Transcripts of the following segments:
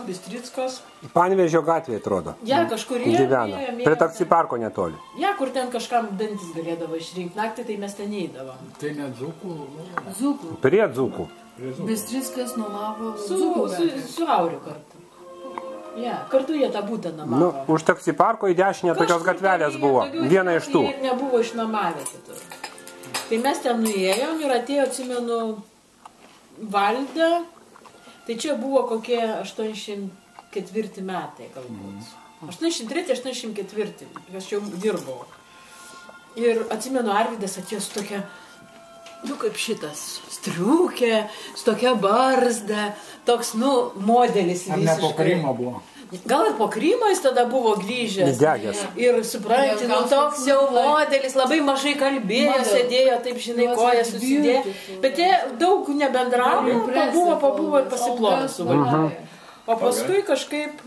Bistrickos. Panevėžio gatvėje atrodo. Ja, kažkur gyvena. Prie taksi parko netoli. Ja, kur ten kažkam dantis galėdavo išrinkti. Naktį tai mes ten neįdavom. Tai net Dzūkų? Dzūkų. Prie Dzūkų. Bistrickas nuomavo su Auriu kartu. Ja, kartu jie tą būtą nuomavo. Nu, už taksi parko į dešinę tokios gatvelės buvo. Viena iš tų. Ir nebuvo išnuomavę kitur. Tai mes ten nuėjom ir atėjo, atsimenu, Valdę. Tai čia buvo kokie 84 metai galbūt. 83-84, aš jau dirbau. Ir atsimenu, Arvydas atėjo su tokia, nu kaip šitas, striukė, su tokia barzda, toks, nu, modelis visiškai. Ar ne po Krymo buvo? Gal ir po Krymo jis tada buvo grįžęs. Įdegęs. Ir supranti, nu toks jau modelis, labai mažai kalbėjo, sėdėjo, taip žinai, koją susidėjo. Bet jie daug nebendravo, pabuvo ir pasiplovė su vaiku. O paskui kažkaip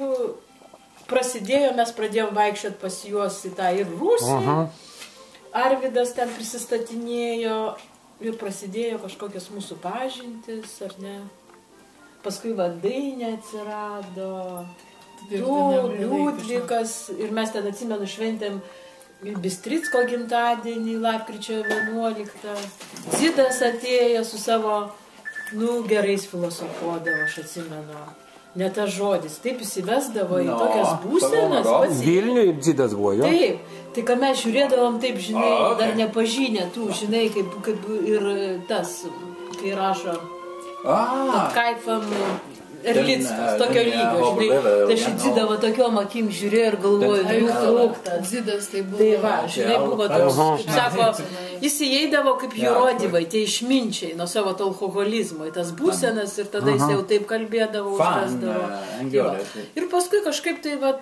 prasidėjo, mes pradėjom vaikščioti pas juos į tą ir Rusiją. Arvydas ten prisistatinėjo ir prasidėjo kažkokios mūsų pažintis, ar ne. Paskui Vadainė atsirado. Liudvikas ir mes ten atsimenu šventėm Bistricko gimtadienį, lapkričio 11. Zidas atėjo su savo, nu, gerais filosofuodavo, aš atsimenu. Ne tas žodis, taip įsivesdavo į tokias būsenas. Vilniuje Zidas buvo, jo? Taip, tai ką mes žiūrėdavom taip, žinai, dar nepažinę tų, žinai, kaip ir tas, kai rašo, kaifam Erlickas, tokio lygio, žinai, tai aš įdzidavo tokiom akim žiūrėjau ir galvoju, trūktas. Zidas tai buvo. Tai va, žinai, buvo toks, kaip sako, jis įeidavo kaip jurodivai, tie išminčiai nuo savo to alkoholizmo, į tas būsenas ir tada jis jau taip kalbėdavo, užvesdavo. Ir paskui kažkaip tai, va,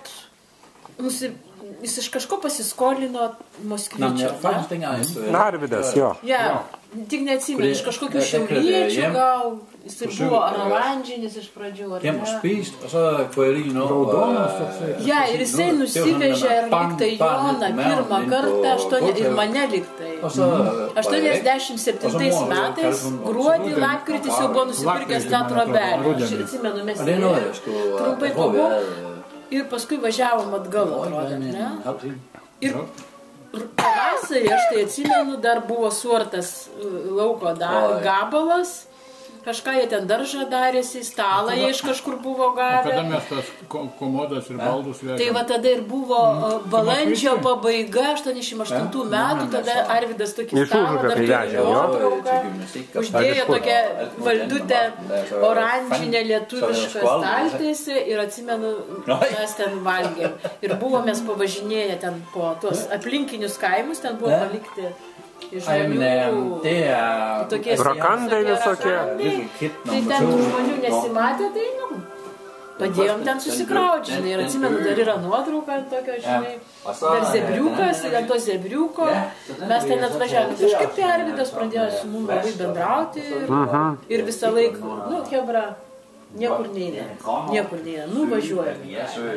jis iš kažko pasiskolino Moskvyčio. Arvydas, jo. Ja, tik neatsimenu, iš kažkokių šiauliečių gal, jis buvo ar oranžinis iš pradžių, ar ne. Ja, ir jisai nusivežė ir liktai Joną pirmą kartą, ir mane liktai. 87 metais, gruodį, lapkritis jau buvo nusipirkęs tą trobelį. Aš atsimenu, mes trumpai pabuvom. Ir paskui važiavom atgal, atrodo, ne? Ir pavasarį, aš tai atsimenu, dar buvo suartas lauko gabalas, kažką jie ten daržą darėsi, stalą jie iš kažkur buvo gavę. Kada mes tas komodas ir baldus vežėm? Tai va tada ir buvo balandžio pabaiga, 88 metų, tada Arvydas tokį stalą dar turi nuotrauką, uždėjo tokią valdutę oranžinę lietuvišką staltiesį ir atsimenu, mes ten valgėm. Ir buvomės pavažinėję ten po tuos aplinkinius kaimus, ten buvo palikti tokie rakandai visokie. Tai ten žmonių nesimatė, tai padėjom ten susikrauti, žinai, ir atsimenu, dar yra nuotrauka tokio, žinai, dar zebriukas, ir ant to zebriuko mes ten atvažiavome. Kažkaip tai Arvydas pradėjo su mums labai bendrauti ir visą laiką, nu, hebra, niekur neina, nuvažiuojame.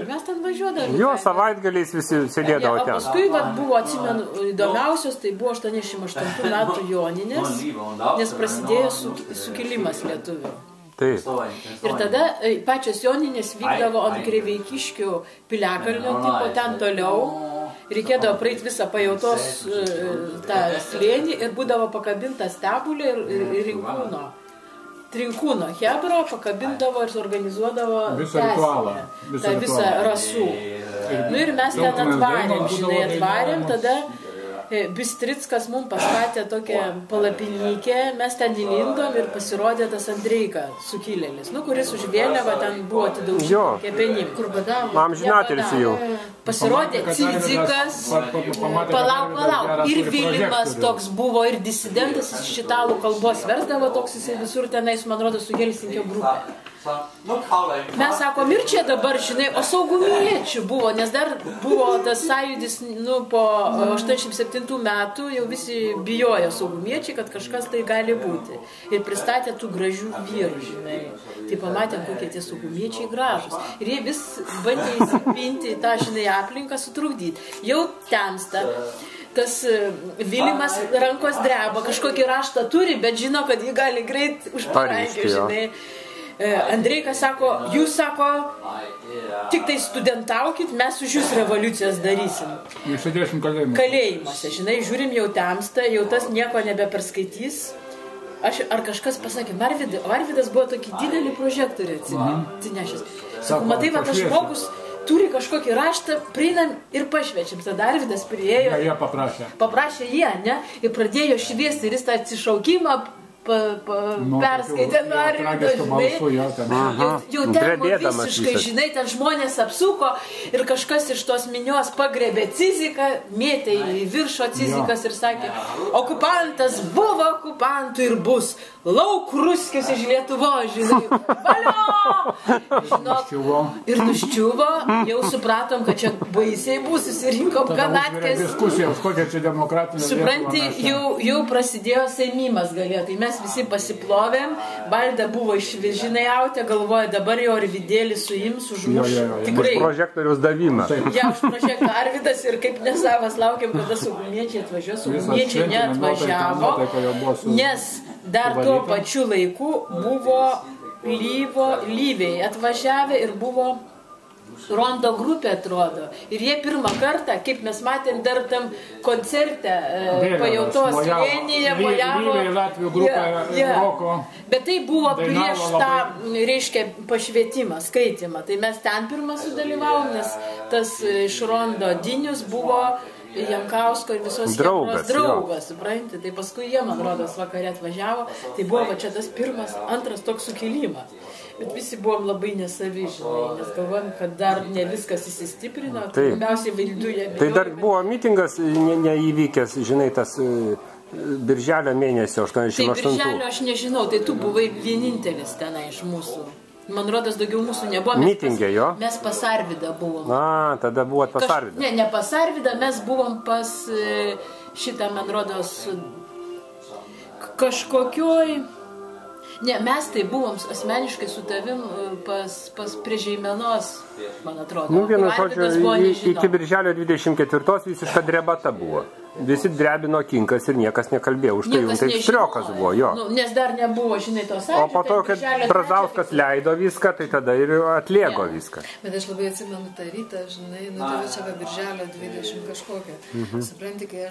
Mes ten važiuodavome. Jo, savaitgaliais visi sėdėdavo ten. O paskui buvo, atsimenu, įdomiausios, tai buvo 88 metų Joninės, nes prasidėjo sukilimas lietuvių. Taip. Ir tada pačios Joninės vykdavo ant Kreveikiškių piliakalnio tipo, ten toliau. Reikėdavo praeiti visą Pajautos tą slėnį ir būdavo pakabinta Stebulė ir Trinkūno hebra pakabindavo ir suorganizuodavo tą visą rasų. Nu ir mes ten atvarėm, tada Bistrickas mums pastatė tokią palapinėkę, mes ten įlindom ir pasirodė tas Andreika sukilėlis, nu, kuris už vėliavą ten buvo atidaužyti kepenim. Amžinatelis jau. Pasirodė Cidzikas, palauk, ir Vilimas toks buvo, ir disidentas iš italų kalbos versdavo, toks jisai visur tenais, man rodo, su Helsinkio grupė. Mes sakom, ir čia dabar, žinai, o saugumiečių buvo, nes dar buvo tas sąjūdis, nu, po 87 metų jau visi bijojo saugumiečiai, kad kažkas tai gali būti. Ir pristatė tų gražių vyrų, žinai. Tai pamatėm, kokie tie saugumiečiai gražus. Ir jie vis bandė įsipinti tą, žinai, aplinką, sutrukdyti. Jau temsta. Tas Vilimas rankos dreba, kažkokį raštą turi, bet žino, kad jį gali greit užparankiu, žinai. Andreikas sako, jūs sako, tik tai studentaukit, mes už jūs revoliucijas darysim. Jūs sėdėsim kalėjimuose, žinai, žiūrim jau temsta, jau tas nieko nebeperskaitys. Ar kažkas pasakė, Arvydas buvo tokį didelį prožektorių atsinešęs. Sakau, matai, va, tas žmogus turi kažkokį raštą, prieinam ir pašvečiam. Tada Arvydas priėjo. Jie paprašė. Paprašė jie, ne? Ir pradėjo šviesti ir jis tą atsišaukimą perskaitė Arvydą, žinai. Jau ten visiškai, žinai, ten žmonės apsuko ir kažkas iš tos minios pagrebė Ciziką, mėtė į viršo Cizikas ir sakė, okupantas buvo okupantų ir bus. Lauk Ruskis iš Lietuvos, žinai. Valio! Žinok, ir nuščiuvo, jau supratom, kad čia baisiai bus, susirinkom kanatkės. Diskusijos, kokia čia demokratinė. Supranti, jau prasidėjo seimimas galėjo, tai mes visi pasiplovėm, Valda buvo išvižinai autė, galvoja, dabar jau Arvidėlis suims, užmuš. Tikrai. Už prožektorius davimą. Ja, už prožektorių Arvydas ir kaip nesavas laukiam, kada saugumiečiai atvažiuos, saugumiečiai neatvažiavo, nes dar tuo pačiu laiku buvo Lyviai atvažiavę ir buvo Rondo grupė, atrodo. Ir jie pirmą kartą, kaip mes matėm dar tam koncerte Pajautos slėnyje, mojavo. Latvių grupė, roko. Bet tai buvo prieš tą, reiškia, pašvietimą, skaitimą. Tai mes ten pirmą sudalyvavom, nes tas iš Rondo Dinius buvo Jankausko ir visos draugas, supranti. Tai paskui jie, man rodos, vakare atvažiavo. Tai buvo va čia tas pirmas, antras toks sukilimas. Bet visi buvom labai nesavi, žinai, nes galvojom, kad dar ne viskas įsistiprino. Pirmiausiai Vaiduje. Tai dar buvo mitingas neįvykęs, žinai, tas birželio mėnesio 88. Tai birželio aš nežinau, tai tu buvai vienintelis tenai iš mūsų. Man rodos, daugiau mūsų nebuvo. Mitingė, jo? Mes pas Arvydą buvom. Tada buvot pas Arvydą. Ne pas Arvydą, mes buvom pas šitą, man rodos, kažkokioj... Ne, mes tai buvom asmeniškai su tavim pas prie Žeimenos, man atrodo. Nu, vienu žodžiu, iki birželio 24 visiška drebata buvo. Visi drebino kinkas ir niekas nekalbėjo. Už tai jau taip štriokas buvo, jo. Nes dar nebuvo, žinai, tos O po to, kad Brazauskas leido viską, tai tada ir atlėgo viską. Bet aš labai atsimenu tą rytą, žinai, tai čia be birželio 20 kažkokią. Supranti, kai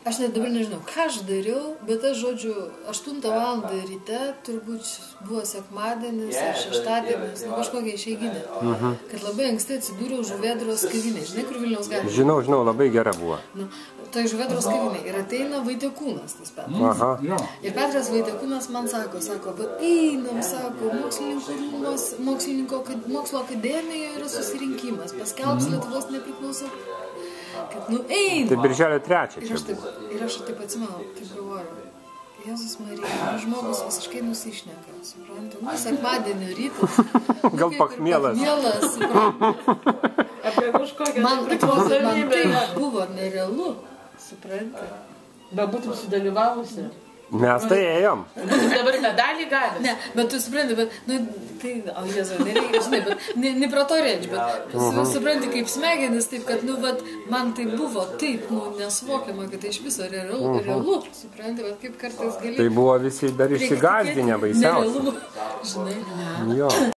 aš net dabar nežinau, ką aš dariau, bet aš, žodžiu, 8 valandą ryte, turbūt buvo sekmadienis ar šeštadienis, kažkokia išeiginė. Kad labai anksti atsidūriau Žuvėdros kavinė. Žinai, kur Vilniaus gatvė? Žinau, labai gera buvo. Tai Žuvėdros kavinė. Ir ateina Vaitiekūnas, tas Petras. Ir Petras Vaitiekūnas man sako, bet einam, sako, mokslo akademijoje yra susirinkimas, paskelbs Lietuvos nepriklausomybę. Kad, eina. Tai birželio 3 čia buvo. Ir aš taip atsimenu, kaip galvoju, Jėzus Marija, žmogus visiškai nusišneka, suprantu, sekmadienio rytą. Gal pakmėlas. Apie kažkokią nepriklausomybę. Man tai buvo nerealu, suprantu. Bet būtum sudalyvavusi. Mes tai ėjom. Būtum dabar medalį gavęs. Ne, bet tu supranti, bet, tai, Jėzau, nereikia, žinai, bet, ne pro to reč, bet supranti, kaip smegenis, taip, kad, man tai buvo taip, nesuvokiama, kad tai iš viso realu, supranti, bet kaip kartais gali... Tai buvo visi dar išsigazdinę baisiausiai. Nerealu, žinai. Jo.